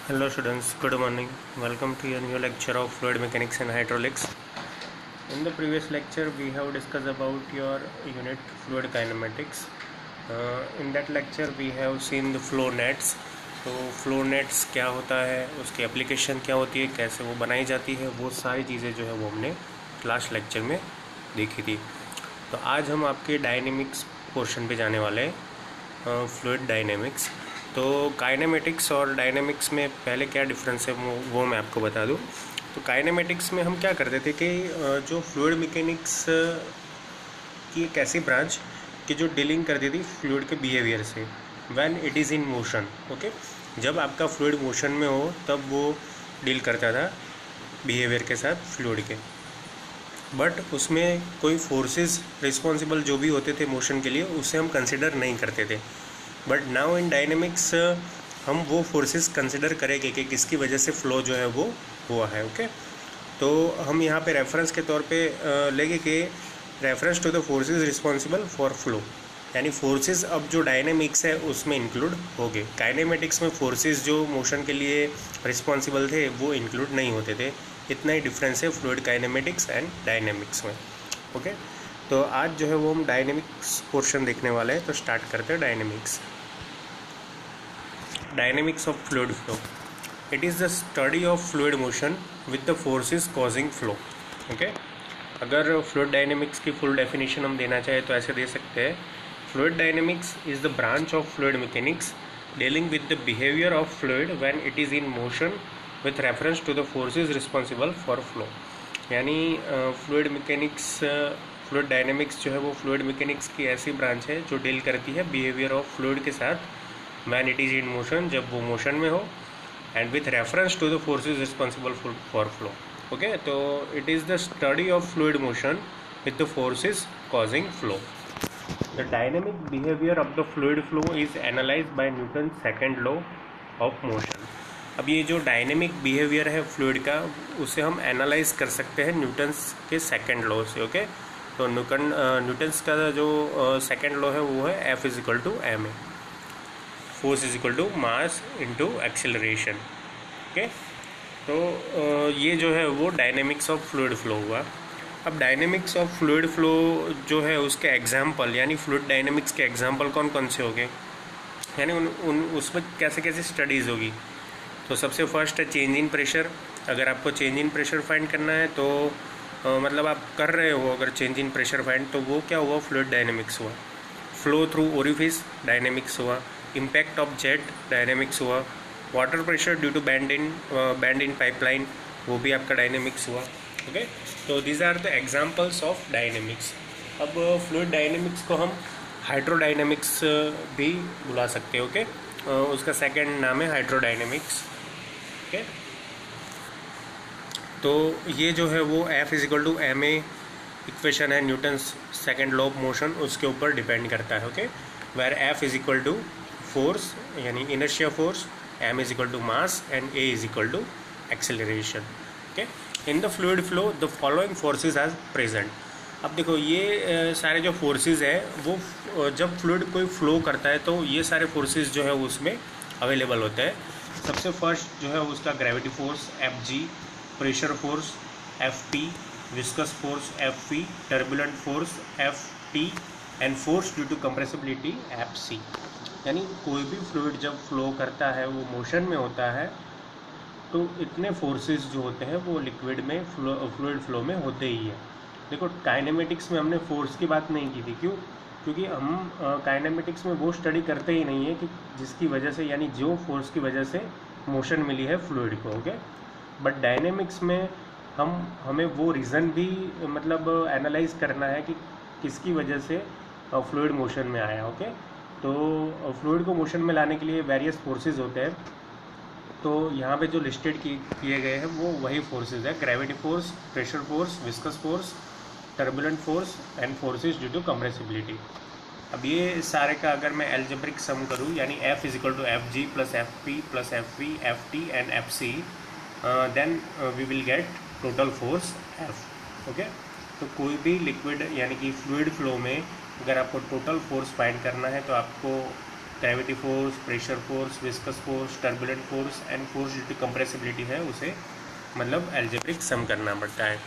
Hello students, good morning. Welcome to your new lecture of fluid mechanics and hydraulics. In the previous lecture we have discussed about your unit fluid kinematics. In that lecture we have seen the flow nets. तो flow nets क्या होता है, उसकी application क्या होती है, कैसे वो बनाई जाती है, वो सारी चीज़ें जो है वो हमने लास्ट लेक्चर में देखी थी। तो आज हम आपके डायनेमिक्स पोर्शन पे जाने वाले हैं, फ्लूइड डायनेमिक्स। तो काइनेमेटिक्स और डायनेमिक्स में पहले क्या डिफरेंस है वो मैं आपको बता दूं। तो काइनेमेटिक्स में हम क्या करते थे कि जो फ्लूइड मैकेनिक्स की एक ऐसी ब्रांच कि जो डीलिंग करती थी फ्लूइड के बिहेवियर से when it is in motion. Okay, जब आपका फ्लूइड मोशन में हो तब वो डील करता था बिहेवियर के साथ फ्लूइड के, बट उसमें कोई फोर्सेस रिस्पॉन्सिबल जो भी होते थे मोशन के लिए उसे हम कंसिडर नहीं करते थे। बट नाउ इन डायनेमिक्स हम वो फोर्सेस कंसिडर करेंगे कि किसकी वजह से फ़्लो जो है वो हुआ है। ओके, तो हम यहाँ पे रेफरेंस के तौर पे लेंगे कि reference to the forces responsible for flow, यानी फोर्सेस अब जो डायनेमिक्स है उसमें इंक्लूड हो गए। काइनेमेटिक्स में फोर्सेस जो मोशन के लिए रिस्पॉन्सिबल थे वो इंक्लूड नहीं होते थे। इतना ही डिफरेंस है फ्लूइड काइनेमेटिक्स एंड डायनेमिक्स में। ओके, तो आज जो है वो हम डायनेमिक्स पोर्शन देखने वाले हैं। तो स्टार्ट करते हैं dynamics. Dynamics of fluid flow, it is the study of fluid motion with the forces causing flow. Okay, अगर फ्लूइड डायनेमिक्स की फुल डेफिनेशन हम देना चाहें तो ऐसे दे सकते हैं, fluid dynamics is the branch of fluid mechanics dealing with the behaviour of fluid when it is in motion with reference to the forces responsible for flow. यानी फ्लूइड मैकेनिक्स, फ्लूइड डायनेमिक्स जो है वो fluid mechanics की ऐसी branch है जो deal करती है बिहेवियर ऑफ फ्लूइड के साथ when it is in motion, जब वो मोशन में हो, and with reference to the forces responsible for flow. Okay, तो it is the study of fluid motion with the forces causing flow. The dynamic behaviour of the fluid flow is analysed by Newton second law of motion. अब ये जो dynamic behaviour है fluid का, उसे हम analyse कर सकते हैं न्यूटन्स के सेकेंड लॉ से। ओके, तो न्यूटन्स का जो सेकेंड लॉ है वो है F is equal to ma, force is equal to mass into acceleration. Okay, तो ये जो है वो डायनेमिक्स ऑफ फ्लूइड फ्लो हुआ। अब डायनेमिक्स ऑफ फ्लूइड फ्लो जो है उसके एग्जाम्पल, यानी फ्लूइड डायनेमिक्स के एग्जाम्पल कौन कौन से हो गए, यानी उसमें कैसे कैसे स्टडीज़ होगी। तो सबसे फर्स्ट है चेंज इन प्रेशर। अगर आपको चेंज इन प्रेशर फाइंड करना है तो मतलब आप कर रहे हो अगर चेंज इन प्रेशर फाइंड, तो वो क्या हुआ, फ्लूइड डायनेमिक्स हुआ। फ्लो थ्रू ओरिफिस डायनेमिक्स हुआ। इम्पैक्ट ऑफ जेट डायनेमिक्स हुआ। Water pressure due to bend in pipeline, वो भी आपका डायनेमिक्स हुआ। ओके, तो these are the examples of dynamics. अब फ्लूइड डायनेमिक्स को हम हाइड्रोडायनेमिक्स भी बुला सकते हैं। ओके, उसका सेकेंड नाम है हाइड्रोडायनेमिक्स। ओके, तो ये जो है वो F is equal to ma equation है Newton second law of motion, उसके ऊपर डिपेंड करता है। Okay, where F is equal to force यानी inertia force, m is equal to mass and a is equal to acceleration. Okay, in the fluid flow the following forces are present. अब देखो ये सारे जो forces है वो जब fluid कोई फ्लो करता है तो ये सारे फोर्सेस जो है उसमें अवेलेबल होते हैं। सबसे फर्स्ट जो है उसका gravity force Fg, pressure force Ft, viscous force Fv, turbulent force Ft and force due to compressibility Fc। यानी कोई भी फ्लूइड जब फ्लो करता है वो मोशन में होता है तो इतने फोर्सेस जो होते हैं वो लिक्विड में फ्लूइड फ्लो में होते ही है। देखो काइनेमेटिक्स में हमने फोर्स की बात नहीं की थी, क्यों? क्योंकि हम काइनेमेटिक्स में वो स्टडी करते ही नहीं है कि जिसकी वजह से, यानी जो फोर्स की वजह से मोशन मिली है फ्लूइड को। ओके, बट डायनेमिक्स में हमें वो रीज़न भी मतलब एनालाइज करना है कि किसकी वजह से फ्लूइड मोशन में आया। ओके, तो फ्लूइड को मोशन में लाने के लिए वेरियस फोर्सेस होते हैं। तो यहाँ पे जो लिस्टेड किए गए हैं वो वही फोर्सेस है, gravity force, pressure force, viscous force, turbulent force and forces due to compressibility. अब ये सारे का अगर मैं एल्जेब्रिक सम करूँ, यानी F is equal to Fg plus Fp plus Fv Ft and Fc, then we will get total force F। Okay, तो कोई भी लिक्विड यानी कि फ्लूइड फ्लो में अगर आपको टोटल फोर्स फाइंड करना है तो आपको gravity force, pressure force, viscous force, turbulent force and force due to compressibility है, उसे मतलब एल्जेब्रिक सम करना पड़ता है।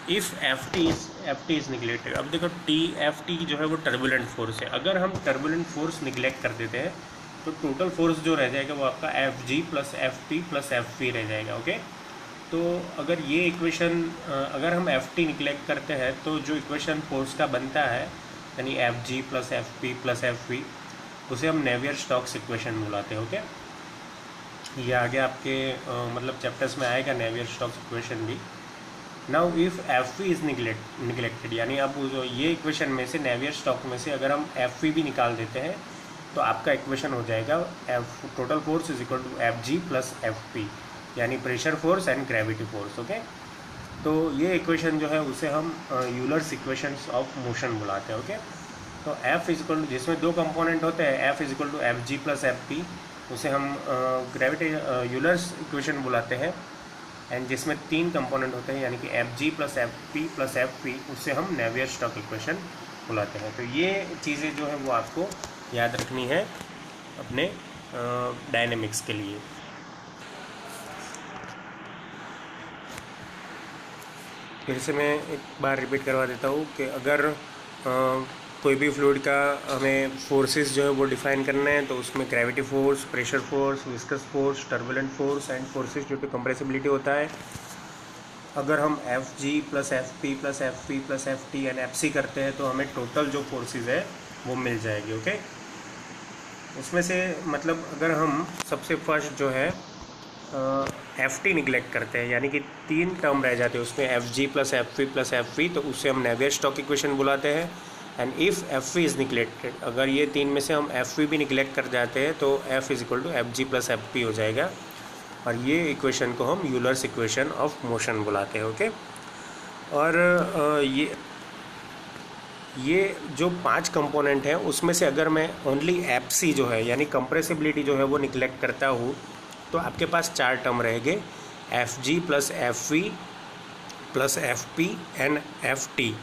If F T is neglected, अब देखो एफ टी जो है वो टर्बुलेंट फोर्स है। अगर हम टर्बुलेंट फोर्स निगलेक्ट कर देते हैं तो टोटल फोर्स जो रह जाएगा वो आपका F G plus F T plus F V रह जाएगा। ओके, तो अगर ये इक्वेशन अगर हम एफ टी निगलेक्ट करते हैं तो जो इक्वेशन फोर्स का बनता है यानी F G plus F P plus F V, उसे हम नेवियर स्टोक्स इक्वेशन बुलाते हैं। ओके, ये आगे आपके मतलब चैप्टर्स में आएगा नेवियर स्टोक्स इक्वेशन भी। Now if F V is neglected, यानी अब जो ये इक्वेशन में से नेवियर स्टोक्स में से अगर हम एफ वी भी निकाल देते हैं तो आपका इक्वेशन हो जाएगा F total force is equal to F G plus F P, यानी pressure force and gravity force. Okay, तो ये इक्वेशन जो है उसे हम यूलर्स इक्वेशंस ऑफ मोशन बुलाते हैं। ओके, तो एफ इज इक्वल टू, जिसमें दो कंपोनेंट होते हैं, F is equal to F G plus F P, उसे हम ग्रेविटी यूलर्स इक्वेशन बुलाते हैं। एंड जिसमें तीन कंपोनेंट होते हैं यानी कि F G plus F P, उससे हम नेवियर स्टोक्स इक्वेशन बुलाते हैं। तो ये चीज़ें जो है वो आपको याद रखनी है अपने डायनेमिक्स के लिए। फिर से मैं एक बार रिपीट करवा देता हूँ कि अगर कोई भी फ्लूइड का हमें फोर्सेस जो है वो डिफाइन करना है तो उसमें gravity force, pressure force, viscous force, turbulent force and forces due to compressibility होता है। अगर हम F G plus F P plus F P plus F T and F C करते हैं तो हमें टोटल जो फोर्सेस है वो मिल जाएगी। ओके, उसमें से मतलब अगर हम सबसे फर्स्ट जो है एफ टी निगलेक्ट करते हैं यानी कि तीन टर्म रह जाते हैं उसमें F G plus F P plus F P, तो उससे हम नेवियर स्टोक्स इक्वेशन बुलाते हैं। And if F V is neglected, अगर ये तीन में से हम एफ वी भी निगलेक्ट कर जाते हैं तो F is equal to F G plus F P हो जाएगा, और ये इक्वेशन को हम यूलर्स इक्वेशन ऑफ मोशन बुलाते हैं। ओके, और ये जो पांच कंपोनेंट हैं उसमें से अगर मैं ओनली एफ सी जो है यानी कंप्रेसिबिलिटी जो है वो निगलेक्ट करता हूँ तो आपके पास चार टर्म रहेंगे, F G plus F V plus F P and F T.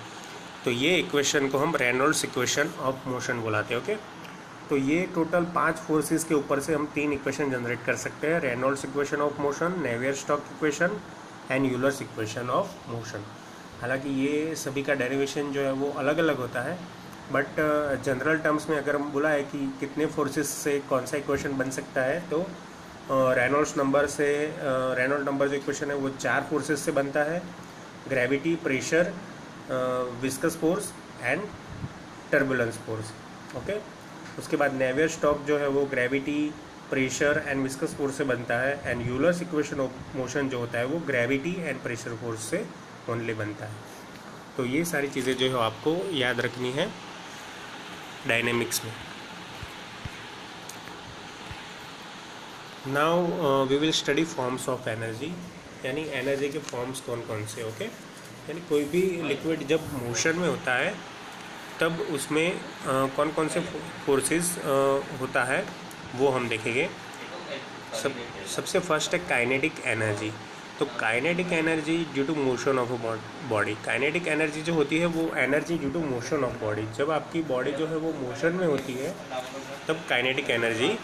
तो ये इक्वेशन को हम रेनॉल्ड्स इक्वेशन ऑफ मोशन बुलाते हैं। ओके, तो ये टोटल पांच फोर्सेस के ऊपर से हम तीन इक्वेशन जनरेट कर सकते हैं, Reynolds equation of motion, Navier Stokes equation and Euler's equation of motion. हालांकि ये सभी का डेरिवेशन जो है वो अलग अलग होता है, बट जनरल टर्म्स में अगर हम बोला है कि कितने फोर्सेस से कौन सा इक्वेशन बन सकता है तो रेनॉल्ड्स नंबर जो इक्वेशन है वो चार फोर्सेस से बनता है, gravity, pressure, viscous force and turbulence force. Okay, उसके बाद नेवियर स्टोक्स जो है वो gravity, pressure and viscous force से बनता है, and Euler's equation of motion जो होता है वो ग्रेविटी एंड प्रेशर फोर्स से ओनली बनता है। तो ये सारी चीज़ें जो है आपको याद रखनी है डायनेमिक्स में। Now we will study forms of energy, यानी एनर्जी के फॉर्म्स कौन कौन से। ओके, यानी कोई भी लिक्विड जब मोशन में होता है तब उसमें कौन कौन से फोर्सेस होता है वो हम देखेंगे। सबसे फर्स्ट है काइनेटिक एनर्जी। तो kinetic energy due to motion of a body, kinetic energy जो होती है वो energy due to motion of body, जब आपकी बॉडी जो है वो मोशन में होती है तब काइनेटिक एनर्जी।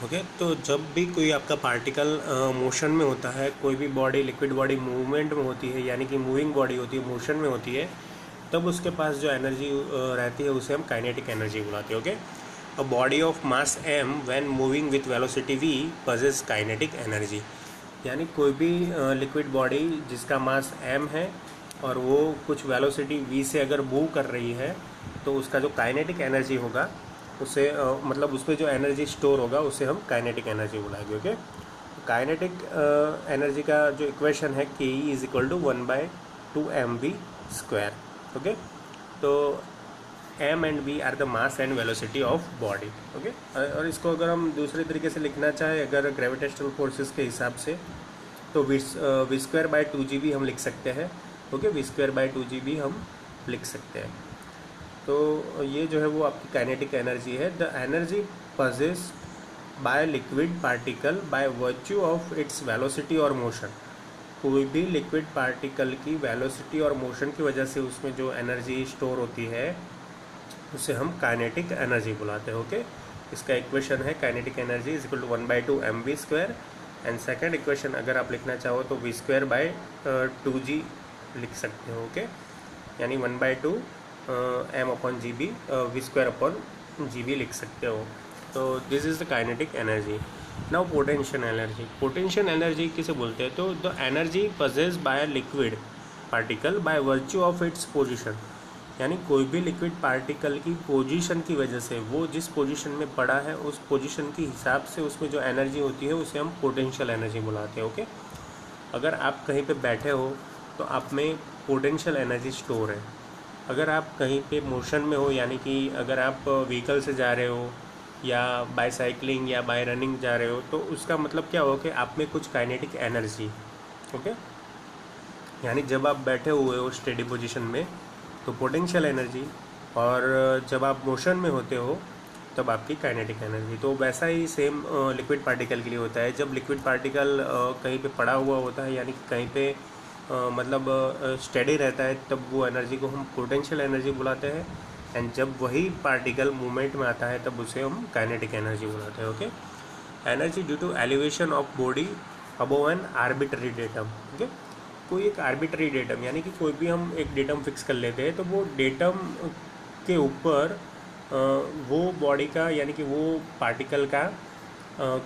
ओके, तो जब भी कोई आपका पार्टिकल मोशन में होता है, कोई भी बॉडी लिक्विड बॉडी मूवमेंट में होती है यानी कि मूविंग बॉडी होती है, मोशन में होती है, तब उसके पास जो एनर्जी रहती है उसे हम काइनेटिक एनर्जी बुलाते हैं। Okay, a body of mass m when moving with velocity v possess kinetic energy, यानी कोई भी लिक्विड बॉडी जिसका मास m है और वो कुछ वेलोसिटी v से अगर मूव कर रही है तो उसका जो काइनेटिक एनर्जी होगा उसे मतलब उसमें जो एनर्जी स्टोर होगा उसे हम काइनेटिक एनर्जी बुलाएंगे। ओके, काइनेटिक एनर्जी का जो इक्वेशन है K E is equal to 1/2mv²। Okay, तो m and v are the mass and velocity of body. Okay, और इसको अगर हम दूसरे तरीके से लिखना चाहें अगर ग्रेविटेशनल फोर्सेस के हिसाब से तो v²/2gv हम लिख सकते हैं। ओके, v²/2gv हम लिख सकते हैं। तो ये जो है वो आपकी काइनेटिक एनर्जी है। The energy possess by liquid particle by virtue of its velocity और मोशन, कोई भी लिक्विड पार्टिकल की वेलोसिटी और मोशन की वजह से उसमें जो एनर्जी स्टोर होती है उसे हम काइनेटिक एनर्जी बुलाते हैं। ओके, इसका इक्वेशन है kinetic energy is equal to 1/2 mv²। And second equation अगर आप लिखना चाहो तो v²/2g लिख सकते हो। ओके, यानी 1/2 m/gb v²/gb लिख सकते हो। तो this is the kinetic energy. Now potential energy. Potential energy किसे बोलते हैं? तो the energy possess by liquid particle by virtue of its position, यानी कोई भी लिक्विड पार्टिकल की पोजीशन की वजह से, वो जिस पोजीशन में पड़ा है उस पोजीशन के हिसाब से उसमें जो एनर्जी होती है उसे हम पोटेंशियल एनर्जी बुलाते हैं। ओके, अगर आप कहीं पे बैठे हो तो आप में पोटेंशियल एनर्जी स्टोर है। अगर आप कहीं पे मोशन में हो, यानी कि अगर आप व्हीकल से जा रहे हो या बाय साइकिलिंग या बाय रनिंग जा रहे हो, तो उसका मतलब क्या हो कि आप में कुछ काइनेटिक एनर्जी। ओके, यानी जब आप बैठे हुए हो स्टेडी पोजीशन में तो पोटेंशियल एनर्जी, और जब आप मोशन में होते हो तब आपकी काइनेटिक एनर्जी। तो वैसा ही सेम लिक्विड पार्टिकल के लिए होता है। जब लिक्विड पार्टिकल कहीं पे पड़ा हुआ होता है, यानी कि कहीं पे मतलब स्टेडी रहता है, तब वो एनर्जी को हम पोटेंशियल एनर्जी बुलाते हैं। एंड जब वही पार्टिकल मूवमेंट में आता है तब उसे हम काइनेटिक एनर्जी बुलाते हैं। Okay, energy due to elevation of body above an arbitrary datum. Okay, कोई एक आर्बिट्ररी डेटम, यानी कि कोई भी हम एक डेटम फिक्स कर लेते हैं, तो वो डेटम के ऊपर वो बॉडी का, यानी कि वो पार्टिकल का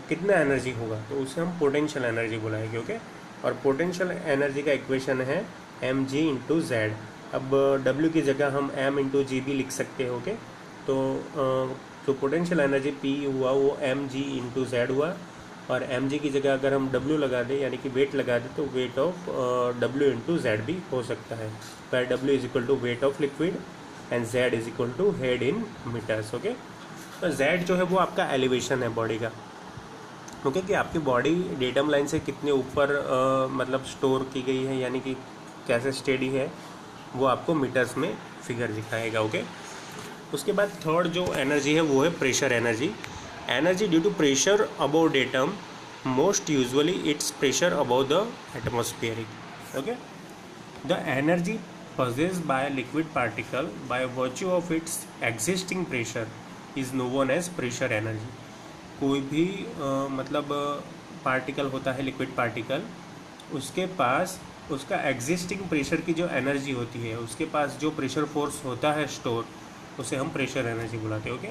कितना एनर्जी होगा, तो उसे हम पोटेंशियल एनर्जी बुलाएंगे। ओके, और पोटेंशियल एनर्जी का इक्वेशन है mg/z। अब w की जगह हम m/gb लिख हैं। ओके, तो जो पोटेंशियल एनर्जी P हुआ वो mg/z हुआ, और mg की जगह अगर हम w लगा दें, यानी कि वेट लगा दें, तो वेट ऑफ w/z भी हो सकता है। पर w is equal to weight of liquid and z is equal to head in metres. Okay, तो z जो है वो आपका एलिवेशन है बॉडी का। ओके, कि आपकी बॉडी डेटम लाइन से कितने ऊपर मतलब स्टोर की गई है, यानी कि कैसे स्टेडी है, वो आपको मीटर्स में फिगर दिखाएगा। ओके, उसके बाद थर्ड जो एनर्जी है वो है pressure energy. Energy due to pressure above datum, most usually it's pressure above the atmospheric. Okay, the energy possessed by a liquid particle by virtue of its existing pressure is known as pressure energy। कोई भी मतलब particle होता है liquid particle, उसके पास उसका existing pressure की जो energy होती है, उसके पास जो प्रेशर फोर्स होता है स्टोर, उसे हम प्रेशर एनर्जी बुलाते हैं। ओके,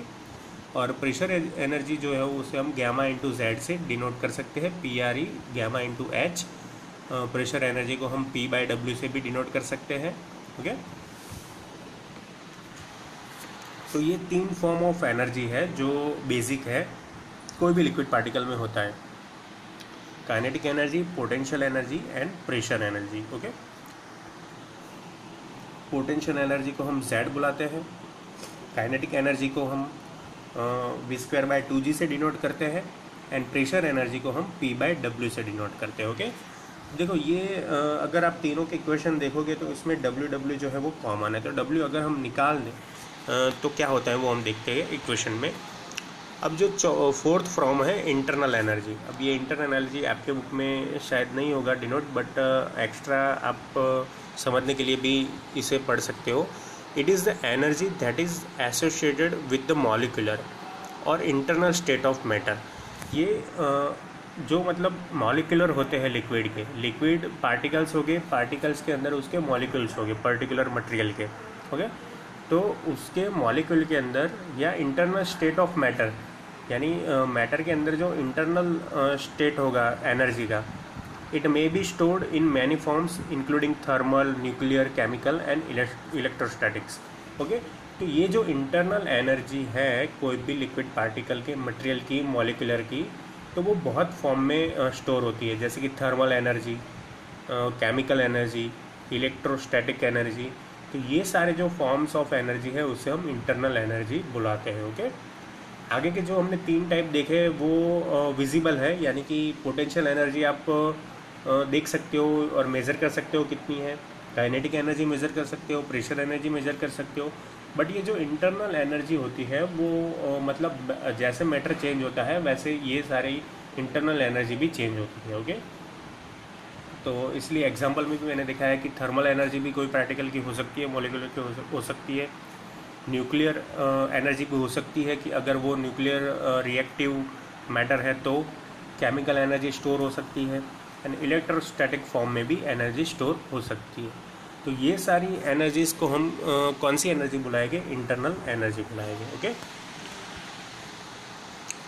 और प्रेशर एनर्जी जो है उसे हम गैमा इंटू जेड से डिनोट कर सकते हैं, PRE gamma into H. Pressure energy को हम P/W से भी डिनोट कर सकते हैं। ओके, तो ये 3 फॉर्म ऑफ एनर्जी है जो बेसिक है, कोई भी लिक्विड पार्टिकल में होता है। Kinetic energy, potential energy and pressure energy. Okay, potential energy को हम Z बुलाते हैं, काइनेटिक एनर्जी को हम v²/2g से डिनोट करते हैं, एंड प्रेशर एनर्जी को हम P/W से डिनोट करते हैं। ओके, देखो ये अगर आप तीनों के इक्वेशन देखोगे तो इसमें W जो है वो कॉमन है, तो W अगर हम निकाल दें तो क्या होता है वो हम देखते हैं इक्वेशन में। अब जो फोर्थ फॉर्म है इंटरनल एनर्जी, अब ये इंटरनल एनर्जी आपके बुक में शायद नहीं होगा डिनोट, बट एक्स्ट्रा आप समझने के लिए भी इसे पढ़ सकते हो। It is the energy that is associated with the molecular और इंटरनल स्टेट ऑफ मैटर। ये जो मतलब मॉलिक्यूलर होते हैं लिक्विड के, लिक्विड पार्टिकल्स हो गए, पार्टिकल्स के अंदर उसके मॉलिक्यूल्स हो गए पर्टिकुलर मटेरियल के। ओके, तो उसके मॉलिक्यूल के अंदर या इंटरनल स्टेट ऑफ मैटर, यानी मैटर के अंदर जो इंटरनल स्टेट होगा एनर्जी का, it may be stored in many forms including thermal, nuclear, chemical and electrostatics. Okay, तो ये जो इंटरनल एनर्जी है कोई भी लिक्विड पार्टिकल के, मटेरियल की, मॉलिक्यूलर की, तो वो बहुत फॉर्म में स्टोर होती है, जैसे कि thermal energy, chemical energy, electrostatic energy. तो ये सारे जो फॉर्म्स ऑफ एनर्जी है उसे हम इंटरनल एनर्जी बुलाते हैं। ओके, आगे के जो हमने 3 टाइप देखे वो विजिबल है, यानी कि पोटेंशियल एनर्जी आप देख सकते हो और मेज़र कर सकते हो कितनी है, काइनेटिक एनर्जी मेज़र कर सकते हो, प्रेशर एनर्जी मेज़र कर सकते हो। बट ये जो इंटरनल एनर्जी होती है वो मतलब जैसे मैटर चेंज होता है वैसे ये सारी इंटरनल एनर्जी भी चेंज होती है। ओके, तो इसलिए एग्जांपल में भी मैंने देखा है कि थर्मल एनर्जी भी कोई पार्टिकल की हो सकती है, मॉलिक्यूलर की हो सकती है, न्यूक्लियर एनर्जी भी हो सकती है कि अगर वो न्यूक्लियर रिएक्टिव मैटर है तो केमिकल एनर्जी स्टोर हो सकती है, एंड इलेक्ट्रोस्टैटिक फॉर्म में भी एनर्जी स्टोर हो सकती है। तो ये सारी एनर्जीज़ को हम कौन सी एनर्जी बुलाएंगे? इंटरनल एनर्जी बुलाएंगे। ओके,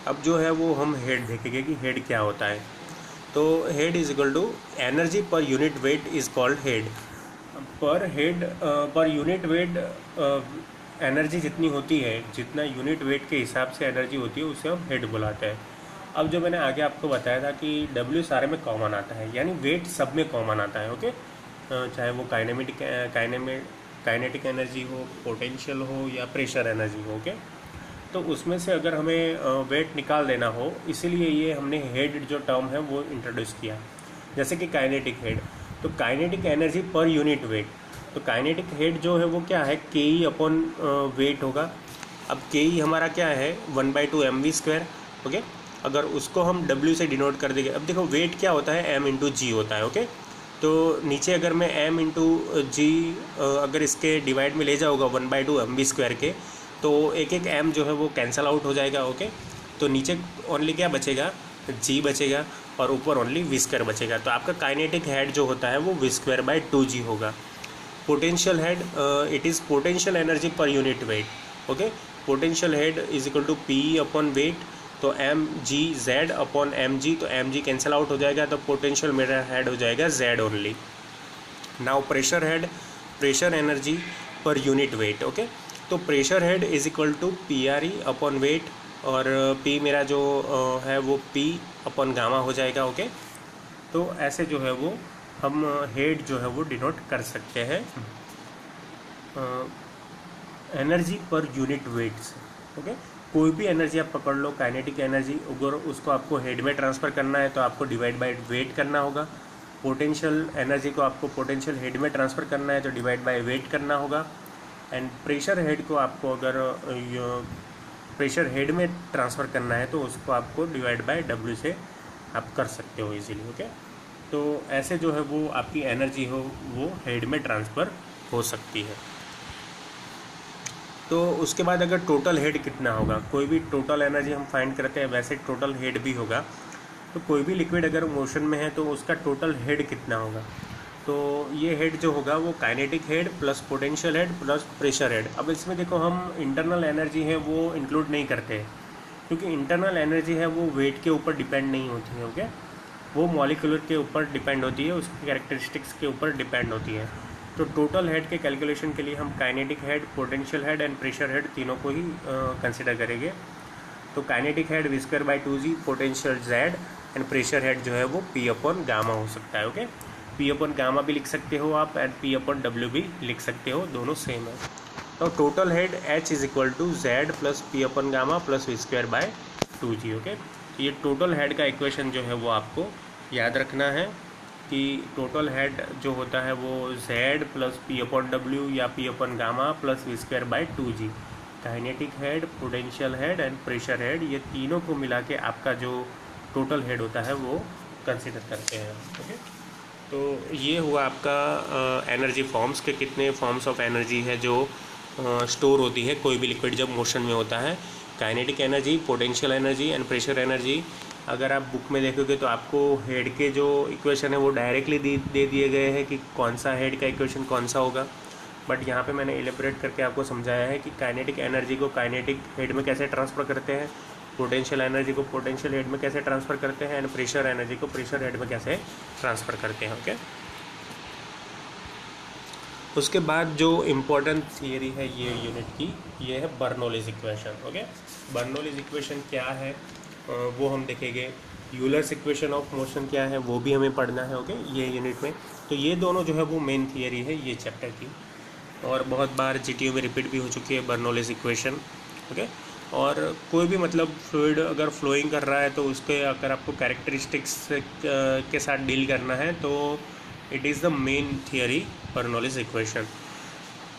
अब जो है वो हम हेड देखेंगे कि हेड क्या होता है। तो head is equal to energy per unit weight is called head. Per unit weight energy जितनी होती है, जितना यूनिट वेट के हिसाब से एनर्जी होती है, उसे हम हेड बुलाते हैं। अब जो मैंने आगे आपको बताया था कि डब्ल्यू सारे में कॉमन आता है, यानी वेट सब में कॉमन आता है। ओके, चाहे वो काइनेटिक एनर्जी हो, पोटेंशियल हो या प्रेशर एनर्जी हो। ओके, तो उसमें से अगर हमें वेट निकाल देना हो, इसीलिए ये हमने हेड जो टर्म है वो इंट्रोड्यूस किया। जैसे कि काइनेटिक हेड, तो kinetic energy per unit wait, तो काइनेटिक हेड जो है वो क्या है? के ई अपॉन वेट होगा। अब के ई हमारा क्या है? 1/2 mv²। ओके, अगर उसको हम डब्ल्यू से डिनोट कर देंगे, अब देखो वेट क्या होता है? m इंटू जी होता है। ओके, तो नीचे अगर मैं m इंटू जी अगर इसके डिवाइड में ले जाऊँगा 1/2 mv² के, तो एक एक m जो है वो कैंसल आउट हो जाएगा। ओके, तो नीचे ओनली क्या बचेगा? g बचेगा, और ऊपर ओनली v² बचेगा। तो आपका काइनेटिक हेड जो होता है वो v²/2g होगा। Potential head, it is potential energy per unit weight. Okay, potential head is equal to P upon weight, तो M G Z upon M G, तो एम जी कैंसिल आउट हो जाएगा, तो पोटेंशियल मेरा हेड हो जाएगा Z only. Now pressure head, pressure energy per unit weight. Okay, तो pressure head is equal to P R E upon weight, और P मेरा जो है वो पी अपॉन गामा हो जाएगा। ओके, तो ऐसे जो है वो हम हेड जो है वो डिनोट कर सकते हैं एनर्जी पर यूनिट वेट से। ओके, कोई भी एनर्जी आप पकड़ लो, काइनेटिक एनर्जी, अगर उसको आपको हेड में ट्रांसफ़र करना है तो आपको डिवाइड बाय वेट करना होगा। पोटेंशियल एनर्जी को आपको पोटेंशियल हेड में ट्रांसफ़र करना है तो डिवाइड बाय वेट करना होगा। एंड प्रेशर हेड को आपको अगर प्रेशर हेड में ट्रांसफ़र करना है तो उसको आपको डिवाइड बाय डब्ल्यू से आप कर सकते हो इजीली। ओके, तो ऐसे जो है वो आपकी एनर्जी हो वो हेड में ट्रांसफ़र हो सकती है। तो उसके बाद अगर टोटल हेड कितना होगा, कोई भी टोटल एनर्जी हम फाइंड करते हैं, वैसे टोटल हेड भी होगा। तो कोई भी लिक्विड अगर मोशन में है तो उसका टोटल हेड कितना होगा? तो ये हेड जो होगा वो kinetic head plus potential head plus pressure head. अब इसमें देखो हम इंटरनल एनर्जी है वो इंक्लूड नहीं करते हैं, क्योंकि इंटरनल एनर्जी है वो वेट के ऊपर डिपेंड नहीं होती है। ओके, वो मॉलिक्यूलर के ऊपर डिपेंड होती है, उसकी कैरेक्टरिस्टिक्स के ऊपर डिपेंड होती है। तो टोटल हेड के कैलकुलेशन के लिए हम kinetic head, potential head and pressure head तीनों को ही कंसिडर करेंगे। तो kinetic head v²/2g, potential z, and pressure head जो है वो p अपॉन गामा हो सकता है। ओके, p अपॉन गामा भी लिख सकते हो आप, एंड p अपॉन w भी लिख सकते हो, दोनों सेम है। तो total head h is equal to z plus p upon gamma plus v²/2g। Okay, ये टोटल हेड का इक्वेशन जो है वो आपको याद रखना है कि टोटल हेड जो होता है वो z plus p upon w या p upon gamma plus v²/2g। Kinetic head, potential head and pressure head, ये तीनों को मिला के आपका जो टोटल हेड होता है वो कंसिडर करते हैं। ओके, तो ये हुआ आपका एनर्जी फॉर्म्स के कितने फॉर्म्स ऑफ एनर्जी है जो स्टोर होती है कोई भी लिक्विड जब मोशन में होता है। Kinetic energy, potential energy and pressure energy. अगर आप बुक में देखोगे तो आपको हेड के जो इक्वेशन है वो डायरेक्टली दे दिए गए हैं कि कौन सा हेड का इक्वेशन कौन सा होगा, बट यहाँ पे मैंने एलिब्रेट करके आपको समझाया है कि काइनेटिक एनर्जी को काइनेटिक हेड में कैसे ट्रांसफ़र करते हैं, पोटेंशियल एनर्जी को पोटेंशियल हेड में कैसे ट्रांसफ़र करते हैं, एंड प्रेशर एनर्जी को प्रेशर हेड में कैसे ट्रांसफ़र करते हैं। ओके, उसके बाद जो इम्पोर्टेंट थियरी है ये यूनिट की, ये है Bernoulli's equation. Okay, Bernoulli's equation क्या है वो हम देखेंगे। यूलर्स इक्वेशन ऑफ मोशन क्या है वो भी हमें पढ़ना है। ओके, ये यूनिट में तो ये दोनों जो है वो मेन थियरी है ये चैप्टर की, और बहुत बार जीटीयू में रिपीट भी हो चुकी है बर्नौलीज इक्वेशन। ओके, और कोई भी मतलब फ्लूइड अगर फ्लोइंग कर रहा है तो उसके अगर आपको कैरेक्टरिस्टिक्स के साथ डील करना है तो it is the main theory Bernoulli's equation.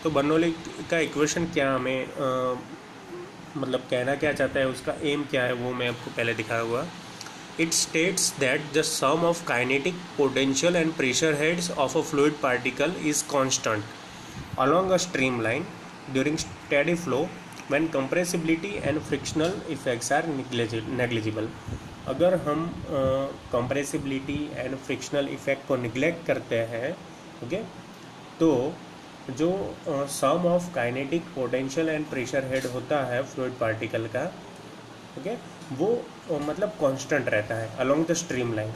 तो बर्नौली का इक्वेशन क्या हमें मतलब कहना क्या चाहता है, उसका एम क्या है वो मैं आपको पहले दिखाया हुआ। It states that the sum of kinetic, potential and pressure heads of a fluid particle is constant along a streamline during steady flow when compressibility and frictional effects are negligible. अगर हम compressibility and frictional effect को neglect करते हैं, okay, तो जो sum of kinetic potential and pressure head होता है fluid particle का, ओके, वो मतलब कांस्टेंट रहता है along the streamline,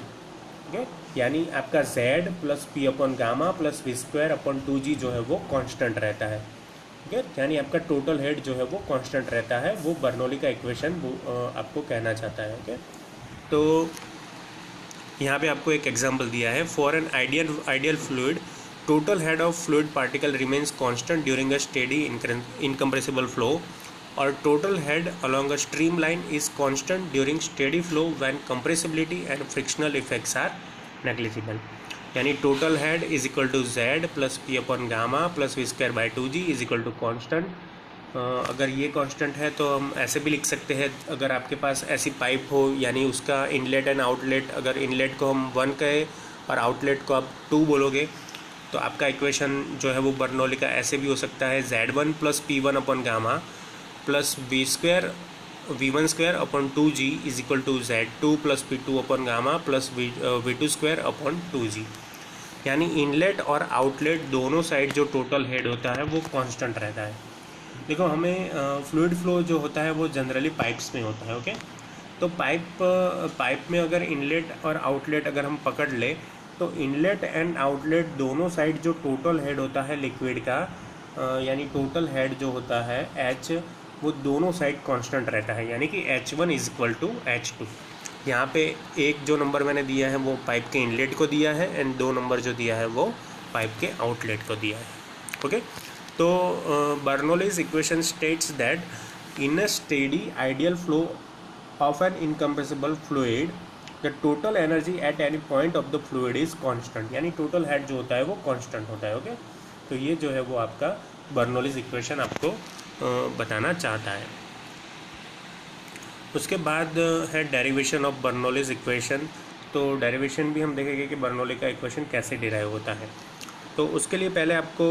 okay, यानी आपका z plus P upon gamma plus V square upon 2g जो है वो कांस्टेंट रहता है, ओके, यानी आपका टोटल हेड जो है वो कांस्टेंट रहता है, वो बर्नौली का इक्वेशन आपको कहना चाहता है, ओके। तो यहाँ पे आपको एक एग्जांपल दिया है, for an ideal fluid total head of fluid particle remains constant during a steady incompressible flow, or total head along a streamline is constant during steady flow when compressibility and frictional effects are negligible. यानी total head is equal to z plus p upon gamma plus v square by 2g is equal to constant. अगर ये constant है तो हम ऐसे भी लिख सकते हैं, अगर आपके पास ऐसी पाइप हो, यानी उसका इनलेट एंड आउटलेट, अगर इनलेट को हम 1 कहें और आउटलेट को आप 2 बोलोगे, तो आपका इक्वेशन जो है वो बर्नौली का ऐसे भी हो सकता है, z1 plus p1 upon gamma plus v1 square upon 2g is equal to z2 plus p2 upon gamma plus v2 square upon 2g। यानी इनलेट और आउटलेट दोनों साइड जो टोटल हेड होता है वो कांस्टेंट रहता है। देखो, हमें फ्लूइड फ्लो जो होता है वो जनरली पाइप्स में होता है, ओके। तो पाइप में अगर इनलेट और आउटलेट अगर हम पकड़ ले, तो इनलेट एंड आउटलेट दोनों साइड जो टोटल हेड होता है लिक्विड का, यानी टोटल हेड जो होता है H, वो दोनों साइड कांस्टेंट रहता है, यानी कि H1 is equal to H2। यहाँ पे एक जो नंबर मैंने दिया है वो पाइप के इनलेट को दिया है, एंड 2 नंबर जो दिया है वो पाइप के आउटलेट को दिया है, ओके। तो Bernoulli's equation states that in a steady ideal flow of an incompressible fluid the total energy at any point of the fluid is constant, यानी टोटल हेड जो होता है वो कांस्टेंट होता है, ओके। तो ये जो है वो आपका बर्नौलीज इक्वेशन आपको बताना चाहता है। उसके बाद है डेरिवेशन ऑफ बर्नौलीज इक्वेशन। तो डेरिवेशन भी हम देखेंगे कि बर्नौली का इक्वेशन कैसे डिराइव होता है। तो उसके लिए पहले आपको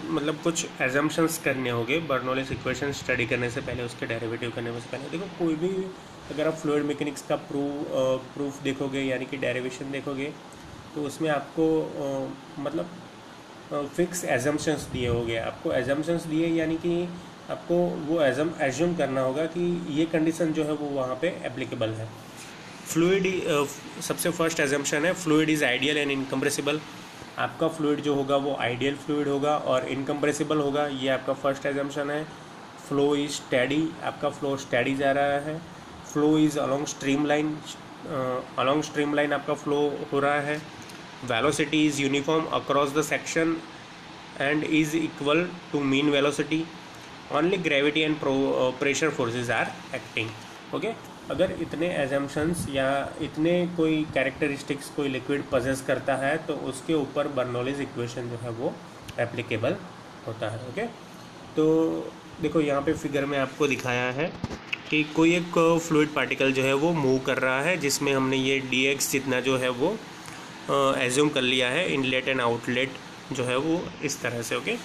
मतलब कुछ एजम्पशंस करने होंगे बर्नौलीज इक्वेशन स्टडी करने से पहले, उसके डेरिवेटिव करने से पहले। देखो, कोई भी अगर आप फ्लूइड मैकेनिक्स का प्रूफ देखोगे, यानी कि डेरिवेशन देखोगे, तो उसमें आपको मतलब फिक्स एजम्पशंस दिए होंगे। आपको एजम्पशंस दिए, यानी कि आपको वो एज्यूम करना होगा कि ये कंडीशन जो है वो वहाँ पे एप्लीकेबल है। फ्लूइड सबसे फर्स्ट एजम्पशन है, fluid is ideal and incompressible. आपका फ्लूइड जो होगा वो आइडियल फ्लूइड होगा और इनकम्प्रेसिबल होगा, ये आपका फर्स्ट एजम्पशन है। फ्लो इज़ स्टेडी, आपका फ्लो स्टेडी जा रहा है। Flow is along streamline आपका फ्लो हो रहा है। Velocity is uniform across the section and is equal to mean velocity. Only gravity and pressure forces are acting, okay. अगर इतने एजम्पशंस या इतने कोई कैरेक्टरिस्टिक्स कोई लिक्विड पजेस करता है तो उसके ऊपर बर्नौलीज इक्वेशन जो है वो एप्लीकेबल होता है, ओके। तो देखो, यहाँ पे फिगर में आपको दिखाया है कि कोई एक फ्लूइड पार्टिकल जो है वो मूव कर रहा है, जिसमें हमने ये dx जितना जो है वो एज्यूम कर लिया है। इनलेट एंड आउटलेट जो है वो इस तरह से, okay.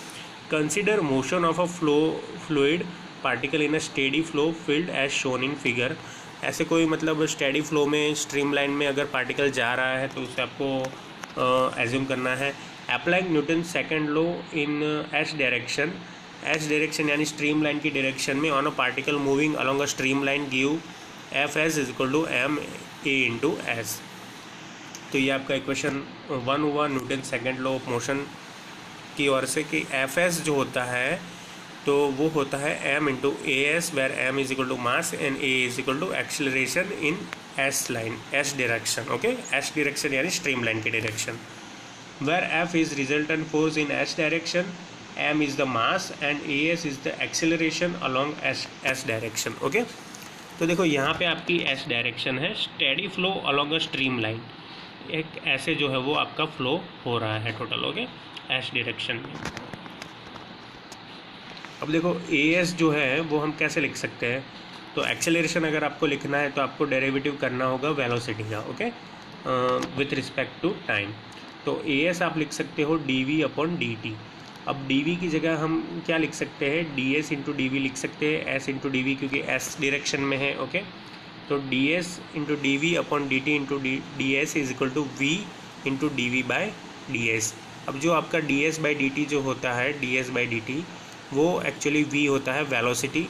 Consider motion of a fluid particle in a steady flow field as shown in figure. ऐसे कोई मतलब स्टेडी फ्लो में स्ट्रीम लाइन में अगर पार्टिकल जा रहा है तो उसे आपको एज्यूम करना है। Applying Newton second law in H direction यानी स्ट्रीम लाइन की डायरेक्शन में on a particle moving along a streamline give F S is equal to M A into S. तो ये आपका इक्वेशन 1 हुआ Newton second law of motion की ओर से कि एफ एस जो होता है तो वो होता है m into A S, where m is equal to mass and a is equal to acceleration in s line, s direction, okay. s direction यानी स्ट्रीम लाइन की direction. Where f is resultant force in s direction, m is the mass and a s is the acceleration along s direction, okay. तो देखो, यहाँ पे आपकी s direction है, steady flow along a streamline, एक ऐसे जो है वो आपका फ्लो हो रहा है टोटल, ओके, s डायरेक्शन में। अब देखो, ए एस जो है वो हम कैसे लिख सकते हैं। तो एक्सेलरेशन अगर आपको लिखना है तो आपको डेरिवेटिव करना होगा वेलोसिटी का, okay, with respect to time. तो ए एस आप लिख सकते हो D V upon D T. अब dv की जगह हम क्या लिख सकते हैं, ds इंटू डी लिख सकते हैं, s इंटू डी क्योंकि s डायरेक्शन में है। ओके, तो ds into D V upon D T into D S is equal to v into D V by D S. अब जो आपका ds बाई डी टी जो होता है, ds बाई डी टी वो एक्चुअली v होता है velocity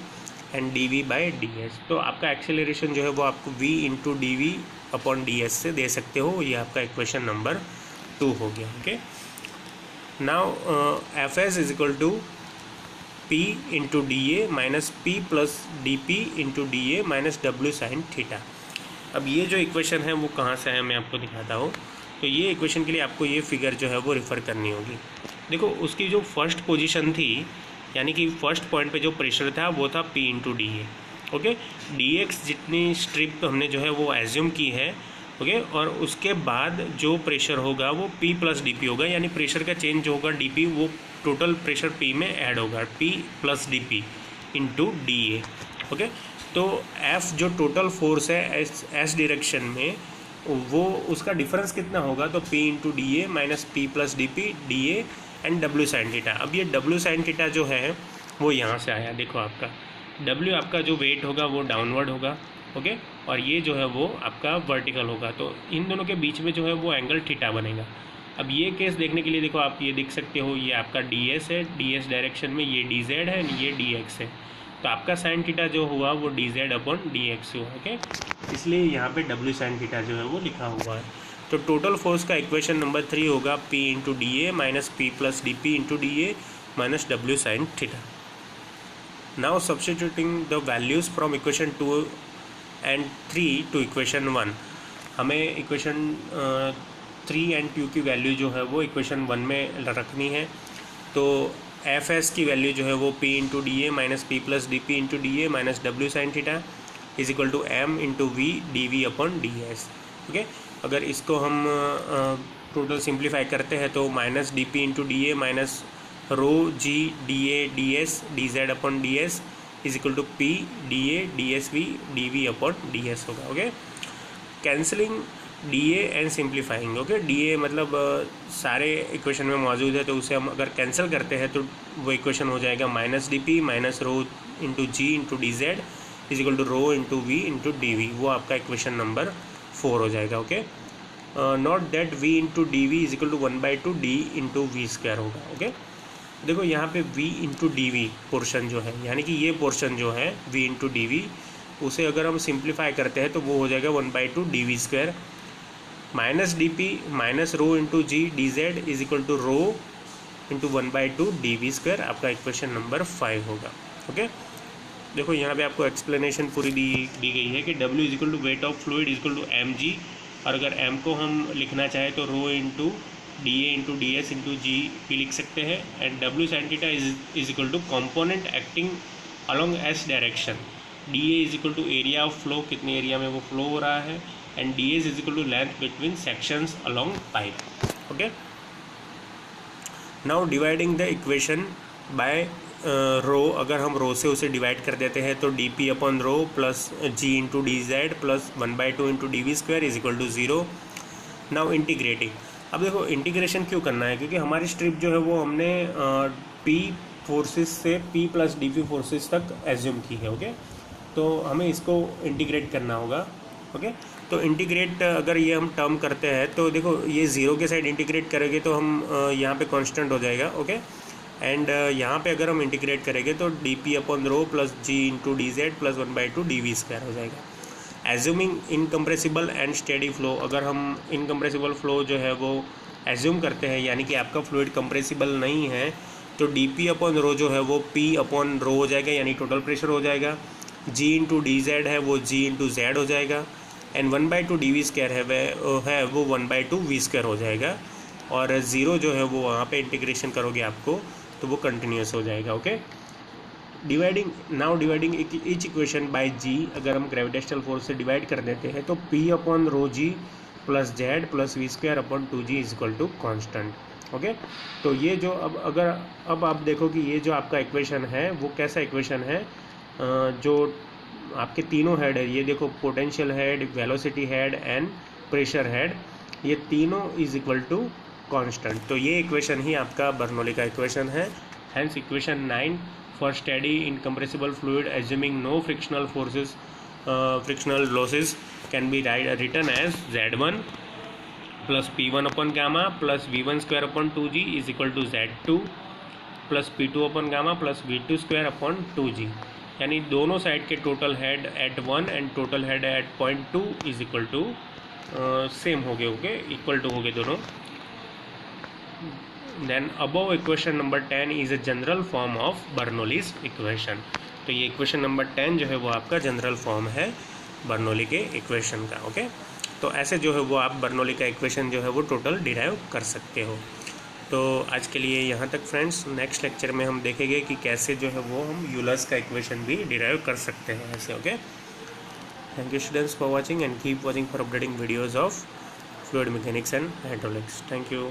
and D V by D S. तो आपका एक्सेलरेशन जो है वो आपको v into D V upon D S से दे सकते हो। ये आपका इक्वेशन नंबर 2 हो गया। Okay, now F S is equal to P into D A minus P plus D P into D A minus W sine theta. अब ये जो इक्वेशन है वो कहाँ से है मैं आपको दिखाता हूँ। तो ये इक्वेशन के लिए आपको ये फिगर जो है वो रेफ़र करनी होगी। देखो उसकी जो फर्स्ट पोजीशन थी, यानी कि फर्स्ट पॉइंट पे जो प्रेशर था वो था P इंटू डी ए। ओके, डी एक्स जितनी स्ट्रिप हमने जो है वो एज्यूम की है। ओके, और उसके बाद जो प्रेशर होगा वो P प्लस डी पी होगा, यानी प्रेशर का चेंज जो होगा डी पी वो टोटल प्रेशर P में ऐड होगा, P plus D P into D ए। ओके, तो F जो टोटल फोर्स है एस डायरेक्शन में वो उसका डिफरेंस कितना होगा, तो P into D A minus P plus D P D A and W sine theta. अब ये डब्ल्यू साइन थीटा जो है वो यहाँ से आया। देखो आपका W आपका जो वेट होगा वो डाउनवर्ड होगा। ओके, और ये जो है वो आपका वर्टिकल होगा, तो इन दोनों के बीच में जो है वो एंगल थीटा बनेगा। अब ये केस देखने के लिए देखो आप ये देख सकते हो, ये आपका ds है, ds डायरेक्शन में ये dz है, ये dx है, तो आपका साइन थीटा जो हुआ वो dz अपॉन dx हुआ। ओके, इसलिए यहाँ पे w साइन थीटा जो है वो लिखा हुआ है। तो टोटल फोर्स का इक्वेशन नंबर 3 होगा p into D A minus P plus D P into D A minus W sine theta. Now substituting the values from equation 2 and 3 to equation 1, हमें इक्वेशन 3 एंड 2 की value जो है वो equation 1 में रखनी है। तो एफ एस की वैल्यू जो है वो P into D A minus P plus D P into D A minus W sine theta is equal to m into V D V upon D S. Okay, अगर इसको हम total simplify करते हैं तो minus D P into D A minus rho G D A D S D Z upon D S is equal to P D A D S V D V upon D S होगा। Okay, cancelling D A and simplifying. Okay, D A मतलब सारे equation में मौजूद है, तो उसे हम अगर कैंसिल करते हैं तो वो इक्वेशन हो जाएगा minus D P minus rho into G into D Z is equal to rho into V into D V. वो आपका इक्वेशन नंबर 4 हो जाएगा। Okay, not that V into D V is equal to 1/2 D into V square होगा। Okay, देखो यहाँ पे v into D V portion जो है, यानी कि ये पोर्शन जो है v इंटू डी वी, उसे अगर हम सिंप्लीफाई करते हैं तो वो हो जाएगा 1/2 D V square minus D P minus rho into G D Z is equal to rho into 1/2 D V square. आपका इक्वेशन नंबर 5 होगा। ओके, देखो यहाँ पे आपको एक्सप्लेनेशन पूरी दी गई है कि W is equal to weight of fluid is equal to M G, और अगर m को हम लिखना चाहें तो rho into D A into D S into G P लिख सकते हैं, and W sine theta is equal to component acting along S direction. D A is equal to area of flow, कितने area में वो flow हो रहा है, and D S is equal to length between sections along pipe. Okay, now dividing the equation by rho, अगर हम रो से उसे डिवाइड कर देते हैं तो D P upon rho plus G into D Z plus 1/2 into D V square is equal to 0। Now integrating, अब देखो इंटीग्रेशन क्यों करना है, क्योंकि हमारी स्ट्रिप जो है वो हमने P फोर्सेस से P plus D P forces तक एज्यूम की है। ओके, तो हमें इसको इंटीग्रेट करना होगा। ओके, तो इंटीग्रेट अगर ये हम टर्म करते हैं तो देखो ये 0 के साइड इंटीग्रेट करेंगे तो हम यहाँ पे कांस्टेंट हो जाएगा। ओके, एंड यहाँ पे अगर हम इंटीग्रेट करेंगे तो D P upon rho plus G into D Z plus 1/2 D V square हो जाएगा। Assuming incompressible and steady flow, अगर हम इनकम्प्रेसिबल फ्लो जो है वो एज्यूम करते हैं, यानी कि आपका फ्लूइड कंप्रेसिबल नहीं है, तो डी पी अपॉन रो जो है वो पी अपॉन रो हो जाएगा, यानी टोटल प्रेशर हो जाएगा। जी इंटू डी जेड है वो जी इंटू जेड हो जाएगा, एंड 1/2 डी वी स्क्वायर है वो 1/2 वी स्क्वायर हो जाएगा, और 0 जो है वो वहाँ पे इंटीग्रेशन करोगे आपको तो वो कंटिन्यूस हो जाएगा। Okay, dividing each equation by G, अगर हम ग्रेविटेशनल फोर्स से डिवाइड कर देते हैं तो P upon rho G plus Z plus V square upon 2g is equal to constant. Okay, तो ये जो अब आप देखो कि ये जो आपका इक्वेशन है वो कैसा इक्वेशन है, जो आपके तीनों हेड है, ये देखो potential head, velocity head and pressure head, ये तीनों इज इक्वल टू कांस्टेंट। तो ये इक्वेशन ही आपका बर्नौली का इक्वेशन है। Hence equation 9 for steady incompressible fluid assuming no frictional forces frictional losses can be written as Z1 plus P1 upon gamma plus V1 square upon 2G is equal to Z2 plus P2 upon gamma plus V2 square upon 2G। यानी दोनों side के total head at 1 and total head at point 2 is equal to same हो गए equal to हो गए दोनों। Then above equation number 10 is a general form of Bernoulli's equation. तो ये इक्वेशन नंबर 10 जो है वो आपका जनरल फॉर्म है बर्नौली के इक्वेशन का। ओके, तो ऐसे जो है वो आप बर्नौली का इक्वेशन जो है वो टोटल डिराइव कर सकते हो। तो आज के लिए यहाँ तक फ्रेंड्स। नेक्स्ट लेक्चर में हम देखेंगे कि कैसे जो है वो हम यूलर्स का इक्वेशन भी डिराइव कर सकते हैं ऐसे। Okay, thank you students for watching and keep watching for updating videos of fluid mechanics and hydraulics. Thank you.